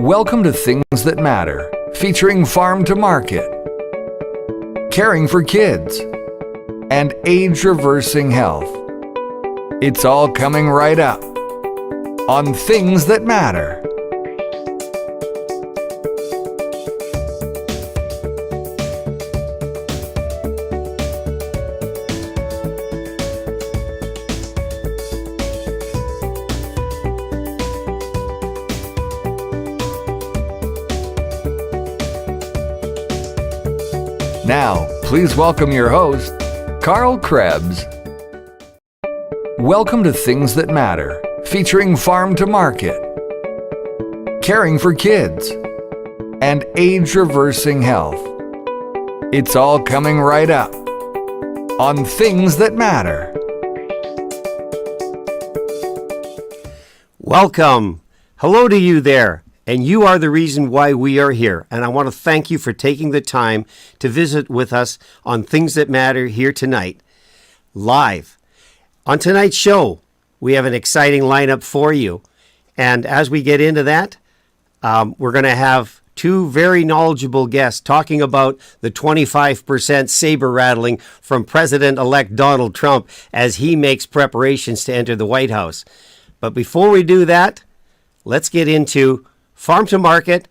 Welcome to Things That Matter, featuring Farm to Market, caring for kids, and age-reversing health. It's all coming right up on Things That Matter. Now, please welcome your host, Carl Krebs. Welcome to Things That Matter, featuring Farm to Market, caring for kids, and age-reversing health. It's all coming right up on Things That Matter. Welcome. Hello to you there. And you are the reason why we are here. And I want to thank you for taking the time to visit with us on Things That Matter here tonight, live. On tonight's show, we have an exciting lineup for you. And as we get into that, we're going to have two very knowledgeable guests talking about the 25% saber rattling from President-elect Donald Trump as he makes preparations to enter the White House. But before we do that, let's get into Farm to Market,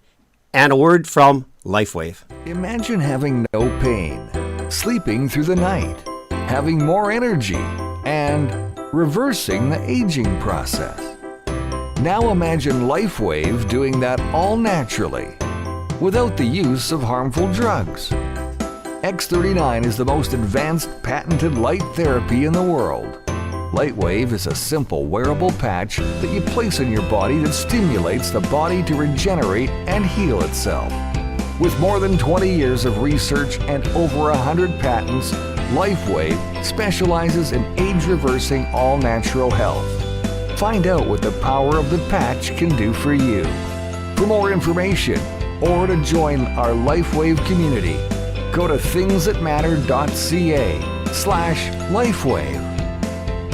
and a word from LifeWave. Imagine having no pain, sleeping through the night, having more energy, and reversing the aging process. Now imagine LifeWave doing that all naturally, without the use of harmful drugs. X39 is the most advanced patented light therapy in the world. LightWave is a simple wearable patch that you place on your body that stimulates the body to regenerate and heal itself. With more than 20 years of research and over 100 patents, LifeWave specializes in age-reversing all-natural health. Find out what the power of the patch can do for you. For more information or to join our LifeWave community, go to thingsthatmatter.ca/LifeWave.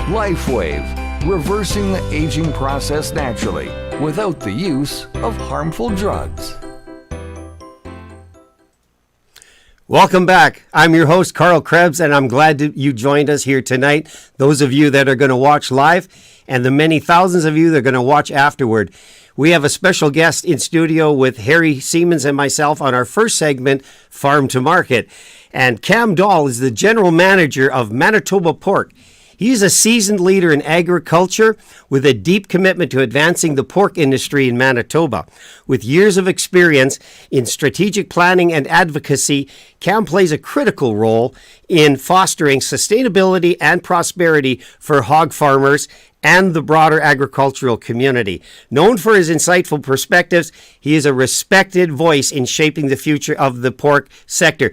LifeWave, reversing the aging process naturally without the use of harmful drugs. Welcome back. I'm your host, Carl Krebs, and I'm glad that you joined us here tonight. Those of you that are going to watch live, and the many thousands of you that are going to watch afterward. We have a special guest in studio with Harry Siemens and myself on our first segment, Farm to Market. And Cam Dahl is the general manager of Manitoba Pork. He's a seasoned leader in agriculture with a deep commitment to advancing the pork industry in Manitoba. With years of experience in strategic planning and advocacy, Cam plays a critical role in fostering sustainability and prosperity for hog farmers and the broader agricultural community. Known for his insightful perspectives, he is a respected voice in shaping the future of the pork sector.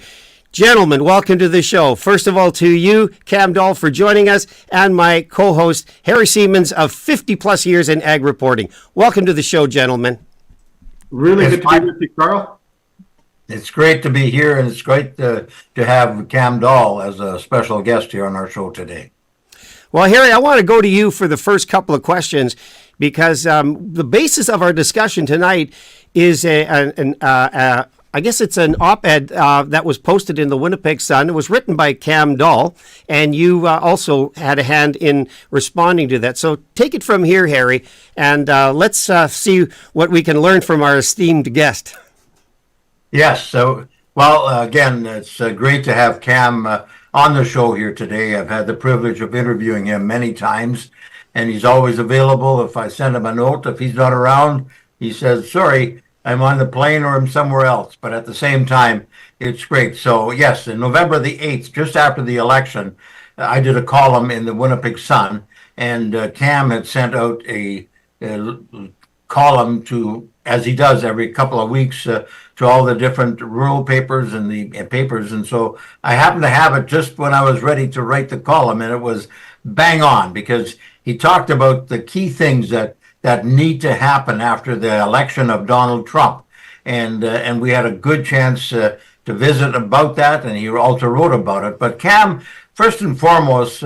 Gentlemen, welcome to the show. First of all, to you, Cam Dahl, for joining us, and my co-host, Harry Siemens, of 50-plus years in ag reporting. Welcome to the show, gentlemen. Really good to be with you, Carl. It's great to be here, and it's great to have Cam Dahl as a special guest here on our show today. Well, Harry, I want to go to you for the first couple of questions, because the basis of our discussion tonight is I guess it's an op-ed that was posted in the Winnipeg Sun. It was written by Cam Dahl, and you also had a hand in responding to that. So take it from here, Harry, and let's see what we can learn from our esteemed guest. Yes. So, well, again, it's great to have Cam on the show here today. I've had the privilege of interviewing him many times, and he's always available. If I send him a note, if he's not around, he says, sorry, I'm on the plane or I'm somewhere else. But at the same time, it's great. So, yes, in November the 8th, just after the election, I did a column in the Winnipeg Sun, and Cam had sent out a column to, as he does every couple of weeks, to all the different rural papers and the papers. And so I happened to have it just when I was ready to write the column, and it was bang on, because he talked about the key things that need to happen after the election of Donald Trump. And we had a good chance to visit about that, and he also wrote about it. But Cam, first and foremost,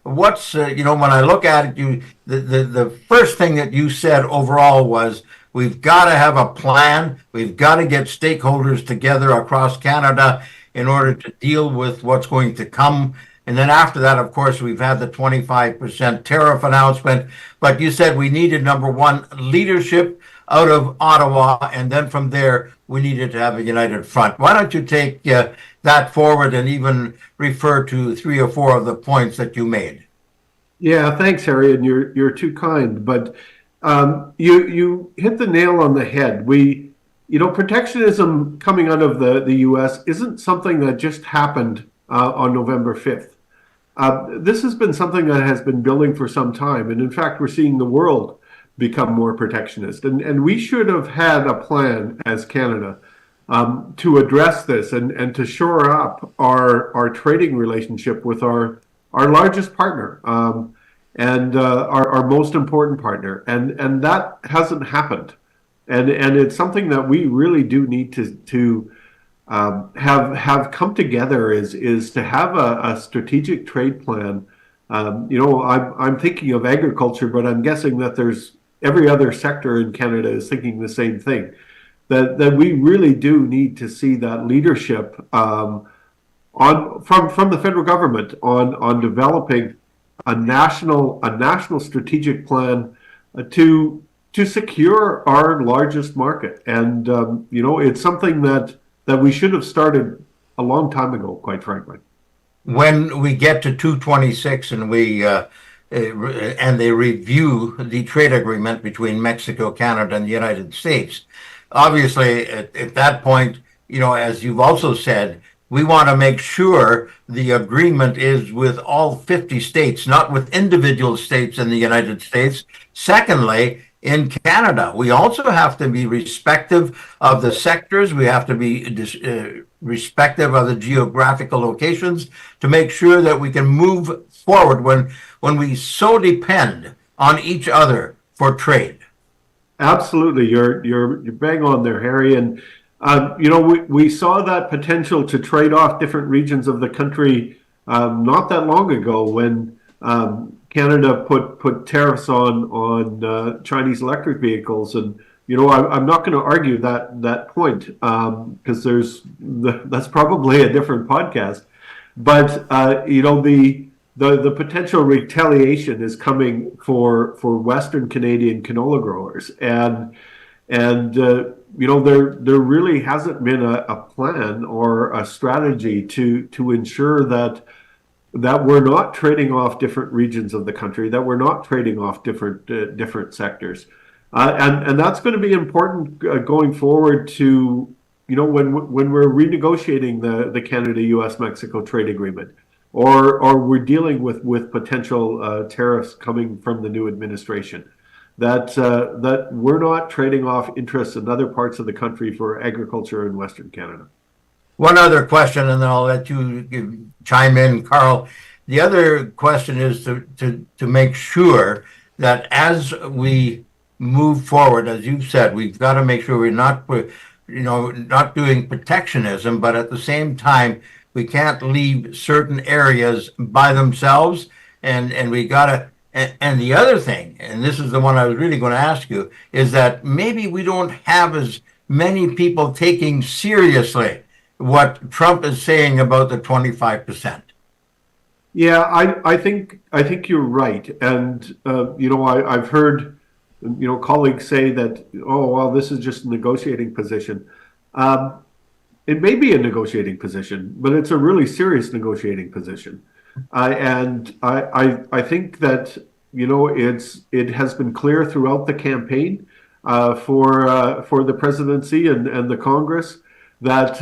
what's, when I look at it, the first thing that you said overall was we've got to have a plan. We've got to get stakeholders together across Canada in order to deal with what's going to come. And then after that, of course, we've had the 25% tariff announcement. But you said we needed, number one, leadership out of Ottawa. And then from there, we needed to have a united front. Why don't you take that forward and even refer to 3 or 4 of the points that you made? Yeah, thanks, Harry, and you're too kind. But you hit the nail on the head. Protectionism coming out of the U.S. isn't something that just happened on November 5th. This has been something that has been building for some time, and in fact, we're seeing the world become more protectionist. And we should have had a plan as Canada to address this and to shore up our trading relationship with our largest partner and our most important partner. And that hasn't happened. And it's something that we really do need to have come together is to have a strategic trade plan. I'm thinking of agriculture, but I'm guessing that there's every other sector in Canada is thinking the same thing. That we really do need to see that leadership from the federal government on developing a national strategic plan to secure our largest market. And it's something that we should have started a long time ago, quite frankly. When we get to 226 and they review the trade agreement between Mexico, Canada, and the United States, obviously at that point, as you've also said, we want to make sure the agreement is with all 50 states, not with individual states in the United States. Secondly, in Canada, we also have to be respective of the sectors. We have to be respective of the geographical locations to make sure that we can move forward when we so depend on each other for trade. Absolutely, you're bang on there, Harry. And we saw that potential to trade off different regions of the country not that long ago when Canada put tariffs on Chinese electric vehicles. And I'm not going to argue that point because that's probably a different podcast. But the potential retaliation is coming for Western Canadian canola growers, and there really hasn't been a plan or a strategy to ensure that we're not trading off different regions of the country, that we're not trading off different sectors, and that's going to be important going forward to when we're renegotiating the Canada-U.S.-Mexico trade agreement. Or we're dealing with potential tariffs coming from the new administration, that we're not trading off interests in other parts of the country for agriculture in Western Canada. One other question, and then I'll let you chime in, Carl. The other question is to make sure that as we move forward, as you've said, we've got to make sure we're not doing protectionism, but at the same time, we can't leave certain areas by themselves, and we gotta. And the other thing, and this is the one I was really going to ask you, is that maybe we don't have as many people taking seriously what Trump is saying about the 25%. Yeah, I think you're right, and I've heard colleagues say that, oh well, this is just a negotiating position. It may be a negotiating position, but it's a really serious negotiating position. And I think that, it has been clear throughout the campaign for the presidency and the Congress that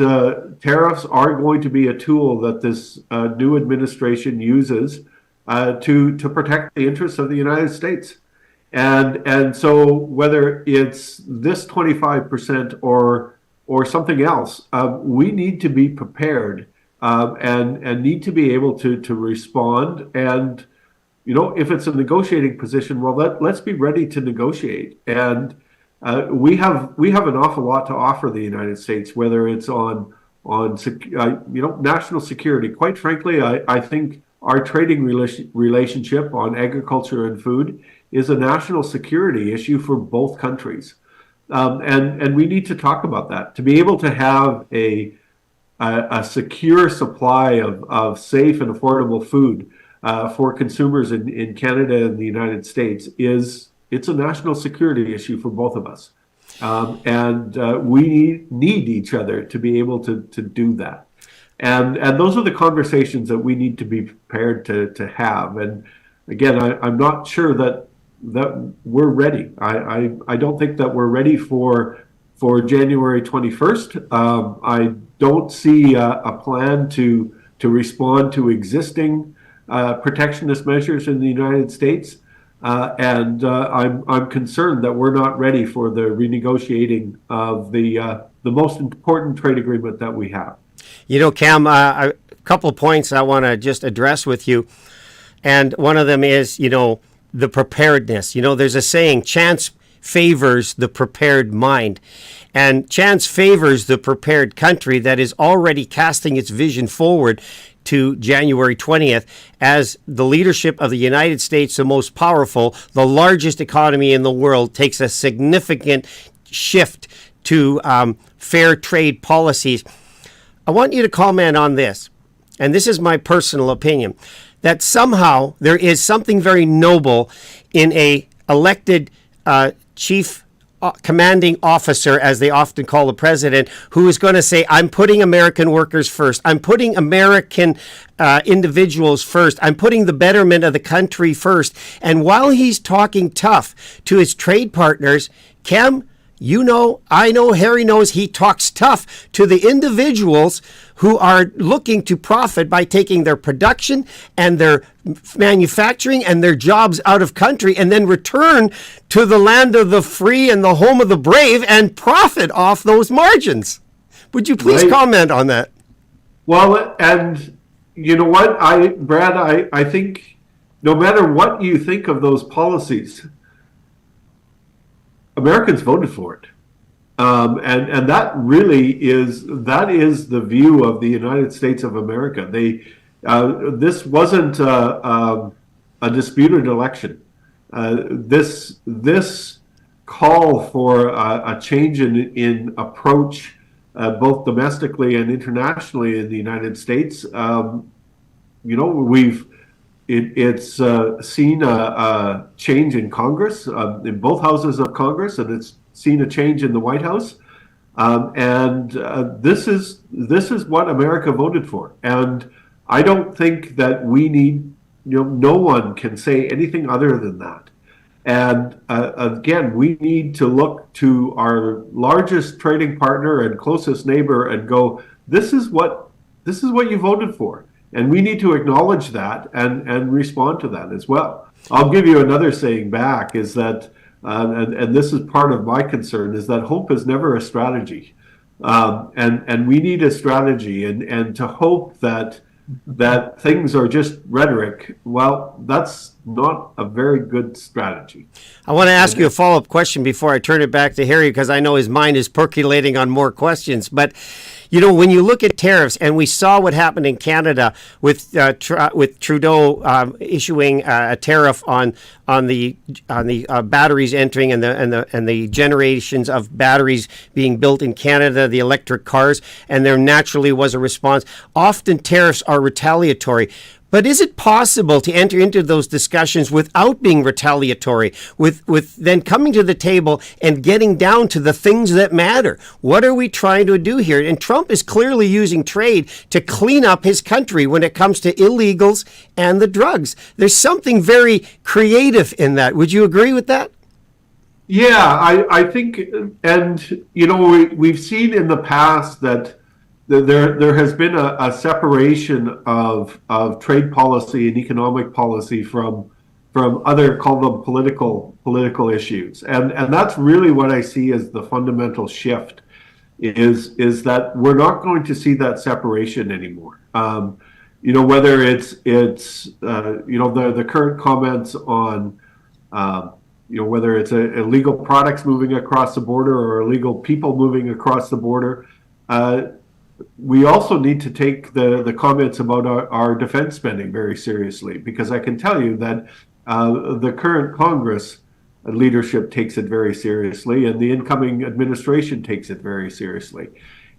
tariffs are going to be a tool that this new administration uses to protect the interests of the United States. And so whether it's this 25% or something else, we need to be prepared and need to be able to respond. And if it's a negotiating position, well, let's be ready to negotiate. And we have an awful lot to offer the United States, whether it's on national security. Quite frankly, I think our trading relationship on agriculture and food is a national security issue for both countries. And we need to talk about that. To be able to have a secure supply of safe and affordable food for consumers in Canada and the United States it's a national security issue for both of us. And we need each other to be able to do that. And those are the conversations that we need to be prepared to have. And again, I'm not sure that we're ready. I don't think that we're ready for January 21st. I don't see a plan to respond to existing protectionist measures in the United States. And I'm concerned that we're not ready for the renegotiating of the most important trade agreement that we have. You know, Cam, a couple of points I want to just address with you. And one of them is, the preparedness. There's a saying, chance favors the prepared mind. And chance favors the prepared country that is already casting its vision forward to January 20th as the leadership of the United States, the most powerful, the largest economy in the world, takes a significant shift to fair trade policies. I want you to comment on this, and this is my personal opinion, that somehow there is something very noble in a elected chief commanding officer, as they often call the president, who is going to say, I'm putting American workers first. I'm putting American individuals first. I'm putting the betterment of the country first. And while he's talking tough to his trade partners, Cam, I know, Harry knows, he talks tough to the individuals who are looking to profit by taking their production and their manufacturing and their jobs out of country and then return to the land of the free and the home of the brave and profit off those margins. Would you please comment on that? Well, and you know what, Brad, I think no matter what you think of those policies, Americans voted for it. And that really is the view of the United States of America. This wasn't a disputed election. This call for a change in approach, both domestically and internationally in the United States. It's seen a change in Congress, in both houses of Congress, and it's seen a change in the White House. This is what America voted for. And I don't think that we need, no one can say anything other than that. And again, we need to look to our largest trading partner and closest neighbor and go, this is what you voted for. And we need to acknowledge that and respond to that as well. I'll give you another saying back, is that, and this is part of my concern, is that hope is never a strategy. And we need a strategy, and to hope that things are just rhetoric, well, that's not a very good strategy. I want to ask you a follow-up question before I turn it back to Harry, because I know his mind is percolating on more questions. But when you look at tariffs, and we saw what happened in Canada with Trudeau issuing a tariff on the batteries entering and the generations of batteries being built in Canada, the electric cars, and there naturally was a response. Often tariffs are retaliatory. But is it possible to enter into those discussions without being retaliatory, with then coming to the table and getting down to the things that matter? What are we trying to do here? And Trump is clearly using trade to clean up his country when it comes to illegals and the drugs. There's something very creative in that. Would you agree with that? Yeah, I think, and we've seen in the past that there has been a separation of trade policy and economic policy from other, call them political issues, and that's really what I see as the fundamental shift is that we're not going to see that separation anymore. Whether it's the current comments on whether it's illegal products moving across the border or illegal people moving across the border. We also need to take the comments about our defense spending very seriously, because I can tell you that the current Congress leadership takes it very seriously, and the incoming administration takes it very seriously.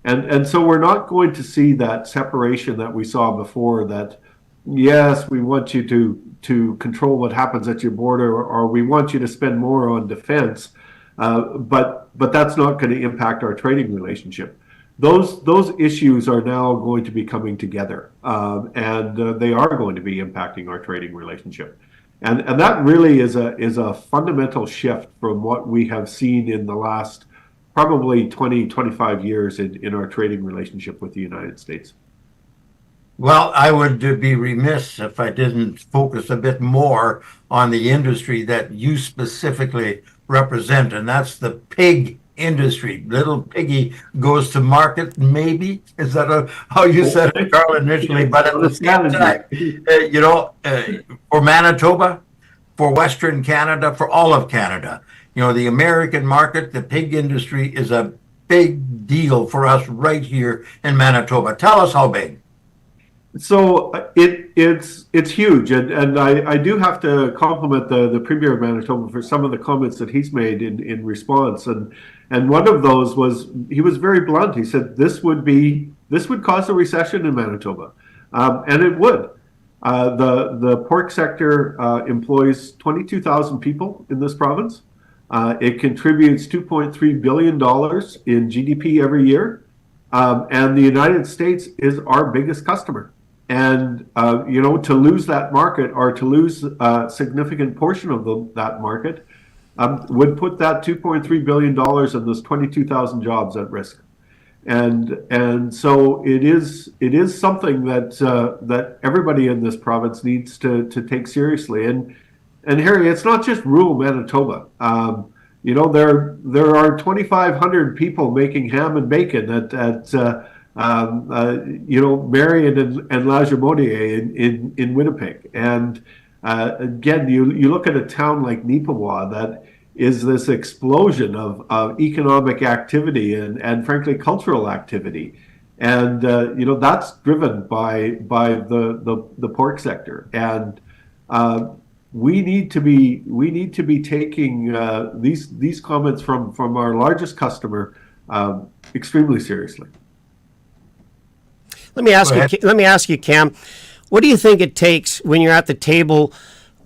And so we're not going to see that separation that we saw before, that yes, we want you to control what happens at your border, or we want you to spend more on defense, but that's not going to impact our trading relationship. Those issues are now going to be coming together, and they are going to be impacting our trading relationship. And that really is a fundamental shift from what we have seen in the last probably 20, 25 years in our trading relationship with the United States. Well, I would be remiss if I didn't focus a bit more on the industry that you specifically represent, and that's the pig industry. Little piggy goes to market, maybe? Is that how you said it, Carl, initially? But at the same time, for Manitoba, for Western Canada, for all of Canada, the American market, the pig industry is a big deal for us right here in Manitoba. Tell us how big. So it's huge, and I do have to compliment the Premier of Manitoba for some of the comments that he's made in response, and one of those was, he was very blunt. He said this would cause a recession in Manitoba, and it would. The pork sector employs 22,000 people in this province. It contributes $2.3 billion in GDP every year, and the United States is our biggest customer. And to lose that market, or to lose a significant portion of that market, would put that $2.3 billion and those 22,000 jobs at risk. And so it is something that everybody in this province needs to take seriously. And Harry, it's not just rural Manitoba. There are 2,500 people making ham and bacon at Marion and La Jamontier in Winnipeg. And again, you look at a town like Neepawa that is this explosion of economic activity and frankly cultural activity, and that's driven by the pork sector. And we need to be taking these comments from our largest customer extremely seriously. Let me ask you, Cam, what do you think it takes when you're at the table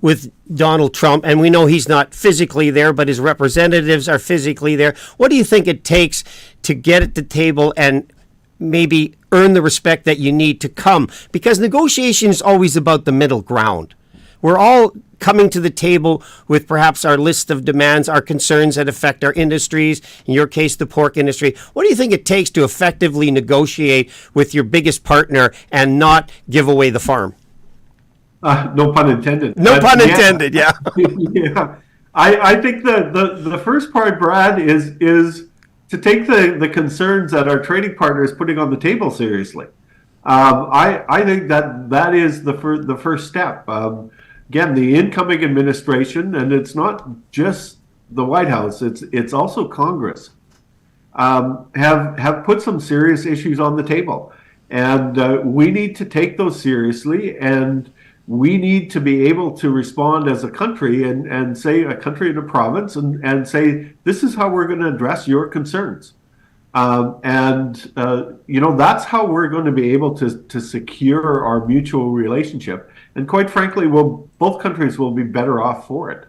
with Donald Trump, and we know he's not physically there, but his representatives are physically there? What do you think it takes to get at the table and maybe earn the respect that you need to come? Because negotiation is always about the middle ground. We're all coming to the table with perhaps our list of demands, our concerns that affect our industries, in your case, the pork industry. What do you think it takes to effectively negotiate with your biggest partner and not give away the farm? No pun intended. No pun intended, yeah. Yeah. I think the first part, Brad, is to take the concerns that our trading partner is putting on the table seriously. I think that is the first step. Again, the incoming administration, and it's not just the White House, it's also Congress, have put some serious issues on the table. And we need to take those seriously, and we need to be able to respond as a country and say, a country and a province, and say, this is how we're going to address your concerns. That's how we're going to be able to secure our mutual relationship. And quite frankly, both countries will be better off for it.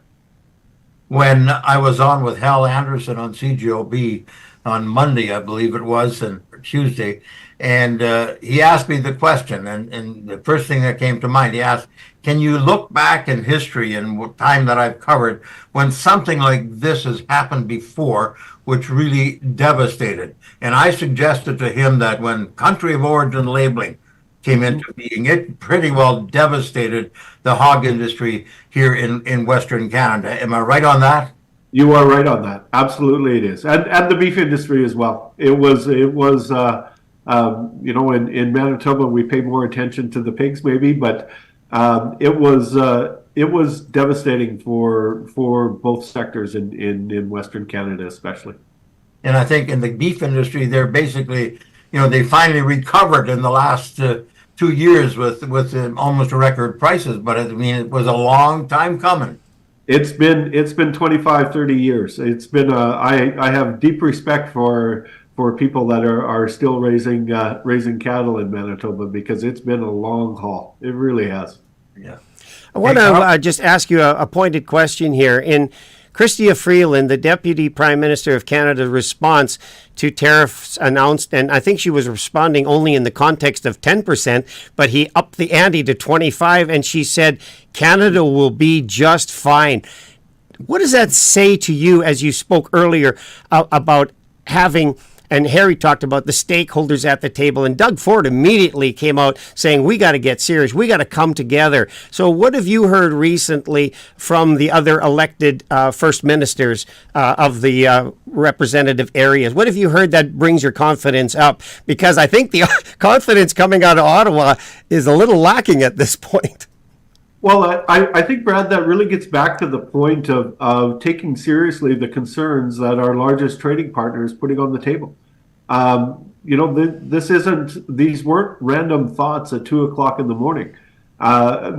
When I was on with Hal Anderson on CGOB on Monday, I believe it was, and Tuesday, and he asked me the question, and the first thing that came to mind, he asked, can you look back in history and time that I've covered when something like this has happened before, which really devastated? And I suggested to him that when country of origin labeling came into being, it pretty well devastated the hog industry here in Western Canada. Am I right on that? You are right on that. Absolutely, it is, and the beef industry as well. It was in Manitoba we pay more attention to the pigs maybe, but it was devastating for both sectors in Western Canada especially. And I think in the beef industry, they're basically, they finally recovered in the last 2 years with almost record prices. But I mean, it was a long time coming. It's been 25, 30 years. It's been I have deep respect for people that are still raising cattle in Manitoba, because it's been a long haul. It really has. Yeah. I want to just ask you a pointed question here. In Chrystia Freeland, the Deputy Prime Minister of Canada's response to tariffs announced, and I think she was responding only in the context of 10%, but he upped the ante to 25%, and she said, Canada will be just fine. What does that say to you, as you spoke earlier about having, and Harry talked about the stakeholders at the table, and Doug Ford immediately came out saying, we got to get serious, we got to come together. So what have you heard recently from the other elected first ministers of the representative areas? What have you heard that brings your confidence up? Because I think the confidence coming out of Ottawa is a little lacking at this point. Well, I think, Brad, that really gets back to the point of taking seriously the concerns that our largest trading partner is putting on the table. These weren't random thoughts at 2:00 in the morning.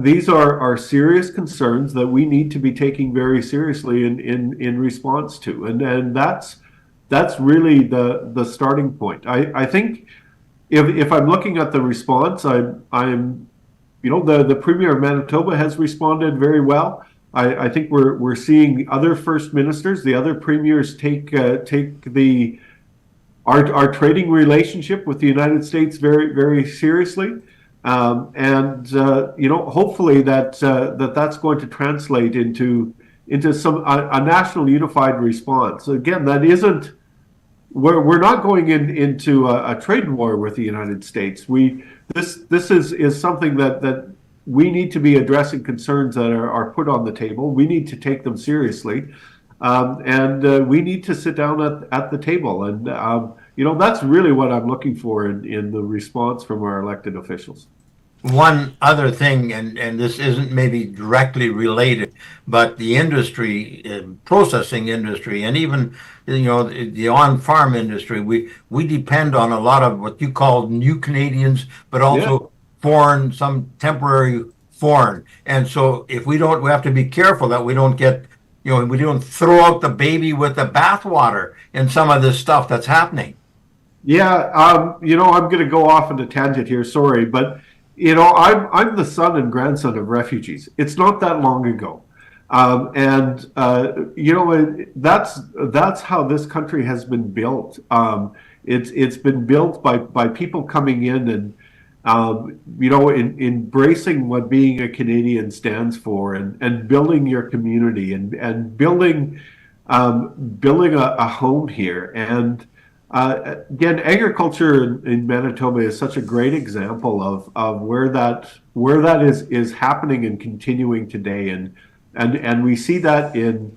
These are serious concerns that we need to be taking very seriously in response to. And that's really the starting point. I think if I'm looking at the response, I'm the Premier of Manitoba has responded very well. I think we're seeing other first ministers, the other premiers take our trading relationship with the United States very, very seriously, hopefully that's going to translate into a national unified response. Again, that isn't. We're not going into a trade war with the United States. This is something that we need to be addressing concerns that are put on the table. We need to take them seriously, and we need to sit down at the table. And that's really what I'm looking for in the response from our elected officials. One other thing, and this isn't maybe directly related, but the industry, processing industry, and even the on-farm industry, we depend on a lot of what you call new Canadians, but also foreign, some temporary foreign. And so if we have to be careful that we don't get, we don't throw out the baby with the bathwater in some of this stuff that's happening. Yeah, I'm going to go off on a tangent here. Sorry, but. I'm the son and grandson of refugees. It's not that long ago. That's how this country has been built. It's been built by people coming in and, embracing what being a Canadian stands for, and building your community and building a home here. And again, agriculture in Manitoba is such a great example of where that is happening and continuing today, and we see that in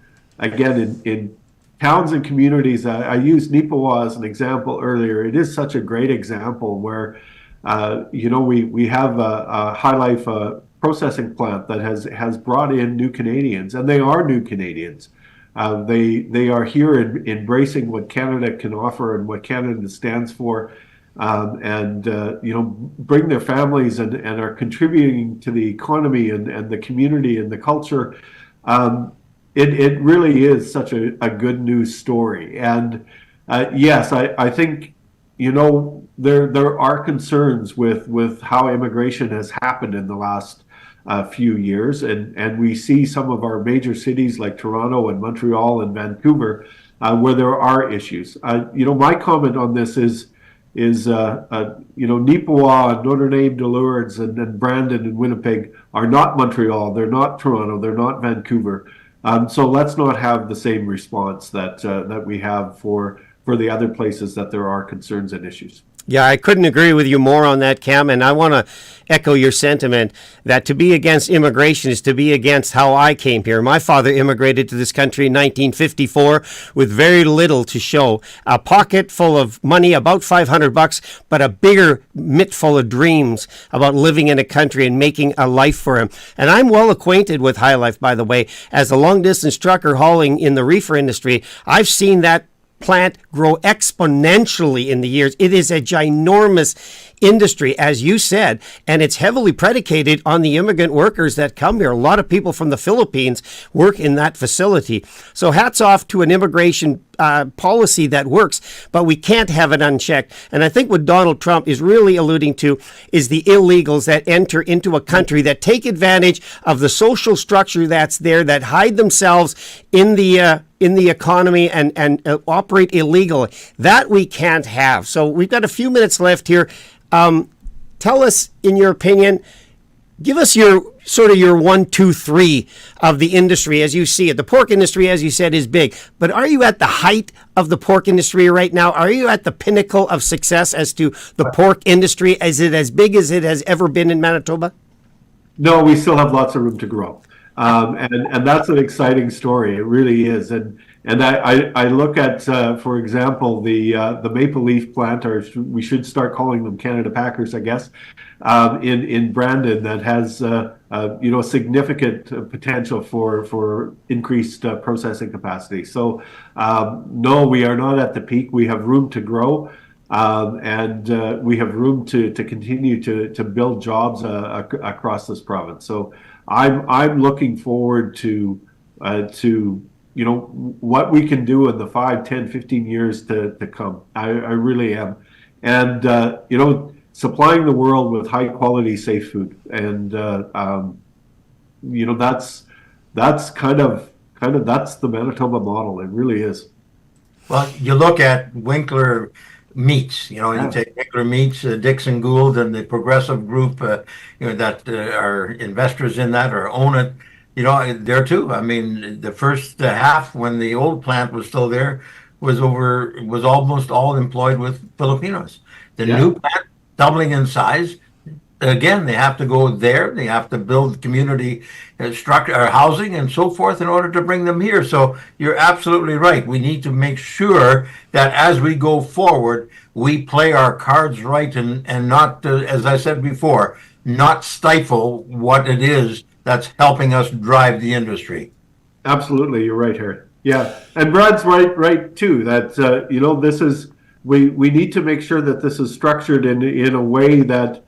towns and communities. I used Nipawa as an example earlier. It is such a great example where we have a high life processing plant that has brought in new Canadians, and they are new Canadians. They are here embracing what Canada can offer and what Canada stands for, bring their families and are contributing to the economy and the community and the culture. It really is such a good news story. And yes, I think there are concerns with how immigration has happened in the last few years, and we see some of our major cities like Toronto and Montreal and Vancouver where there are issues. My comment on this is Nipawa, Notre Dame de Lourdes, and Brandon and Winnipeg are not Montreal. They're not Toronto. They're not Vancouver. So let's not have the same response that we have for the other places that there are concerns and issues. Yeah, I couldn't agree with you more on that, Cam, and I want to echo your sentiment that to be against immigration is to be against how I came here. My father immigrated to this country in 1954 with very little to show, a pocket full of money, about $500, but a bigger mitt full of dreams about living in a country and making a life for him. And I'm well acquainted with High Life, by the way. As a long-distance trucker hauling in the reefer industry, I've seen that plant grow exponentially in the years. It is a ginormous industry, as you said, and it's heavily predicated on the immigrant workers that come here. A lot of people from the Philippines work in that facility. So hats off to an immigration policy that works, but we can't have it unchecked. And I think what Donald Trump is really alluding to is the illegals that enter into a country that take advantage of the social structure that's there, that hide themselves in the economy and operate illegally. That we can't have. So we've got a few minutes left here. Tell us, in your opinion, give us your 1, 2, 3 of the industry as you see it. The pork industry, as you said, is big, but are you at the height of the pork industry right now? Are you at the pinnacle of success as to the pork industry? Is it as big as it has ever been in Manitoba? No, we still have lots of room to grow. And that's an exciting story. It really is. And I look at, for example, the Maple Leaf plant, or we should start calling them Canada Packers, I guess, in Brandon, that has significant potential for increased processing capacity. So no, we are not at the peak. We have room to grow. And we have room to continue to build jobs across this province. So I'm looking forward to what we can do in the 5, 10, 15 years to come. I really am. And supplying the world with high quality, safe food. And that's kind of that's the Manitoba model. It really is. Well, you look at Winkler Meats, you take Winkler Meats, Dixon Gould, and the Progressive Group, that are investors in that or own it. There too. I mean, the first half, when the old plant was still there, was almost all employed with Filipinos. The new plant, doubling in size. Again, they have to go there. They have to build community structure, or housing, and so forth, in order to bring them here. So you're absolutely right. We need to make sure that as we go forward, we play our cards right and not, as I said before, not stifle what it is that's helping us drive the industry. Absolutely, you're right, Harry. Yeah, and Brad's right too. That this is we need to make sure that this is structured in a way that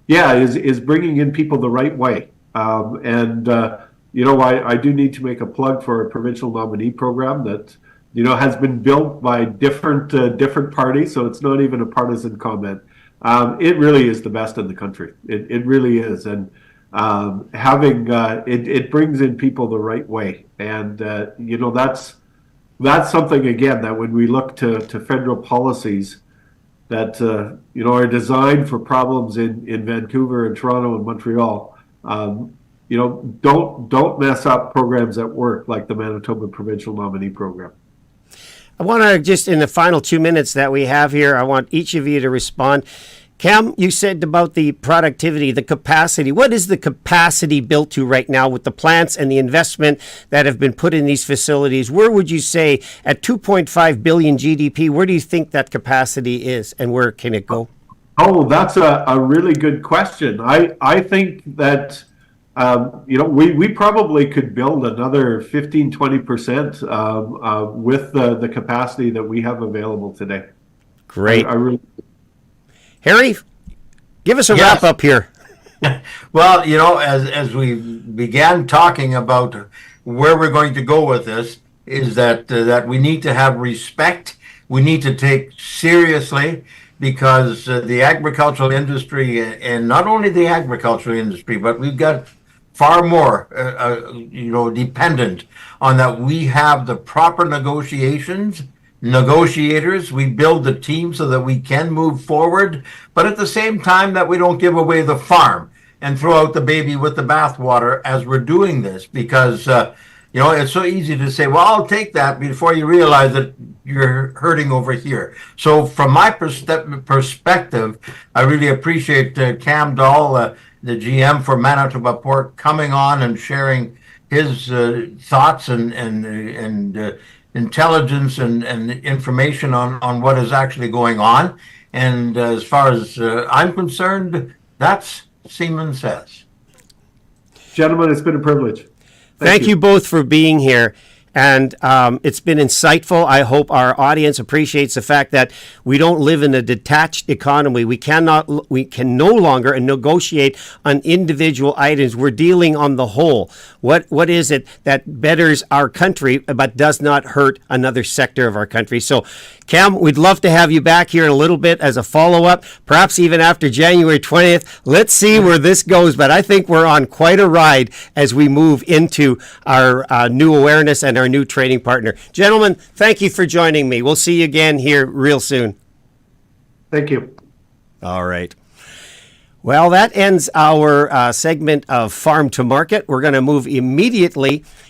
is bringing in people the right way. I do need to make a plug for a provincial nominee program that has been built by different parties, so it's not even a partisan comment. It really is the best in the country. It really is, and having it brings in people the right way, and that's something, again, that when we look to federal policies that are designed for problems in Vancouver and Toronto and Montreal, don't mess up programs that work, like the Manitoba Provincial Nominee Program. I want to just, in the final 2 minutes that we have here, I want each of you to respond. Cam, you said about the productivity, the capacity. What is the capacity built to right now with the plants and the investment that have been put in these facilities? Where would you say, at 2.5 billion GDP, where do you think that capacity is, and where can it go? Oh, that's a really good question. I think that we probably could build another 15-20% with the capacity that we have available today. Great. I really. Harry, give us a wrap up here. Well, as we began talking about where we're going to go with this, is that we need to have respect. We need to take seriously, because the agricultural industry, and not only the agricultural industry, but we've got far more, dependent on that we have the proper negotiators, we build the team so that we can move forward, but at the same time that we don't give away the farm and throw out the baby with the bathwater as we're doing this, because it's so easy to say, well, I'll take that, before you realize that you're hurting over here. So from my perspective, I really appreciate Cam Dahl, the GM for Manitoba Pork, coming on and sharing his thoughts and intelligence and information on what is actually going on. And as far as I'm concerned, that's Seaman Says. Gentlemen, it's been a privilege. Thank you both for being here. And it's been insightful. I hope our audience appreciates the fact that we don't live in a detached economy. We can no longer negotiate on individual items. We're dealing on the whole. What is it that betters our country but does not hurt another sector of our country? So, Cam, we'd love to have you back here in a little bit as a follow-up, perhaps even after January 20th. Let's see where this goes, but I think we're on quite a ride as we move into our new awareness and our new trading partner. Gentlemen, thank you for joining me. We'll see you again here real soon. Thank you. All right. Well, that ends our segment of Farm to Market. We're going to move immediately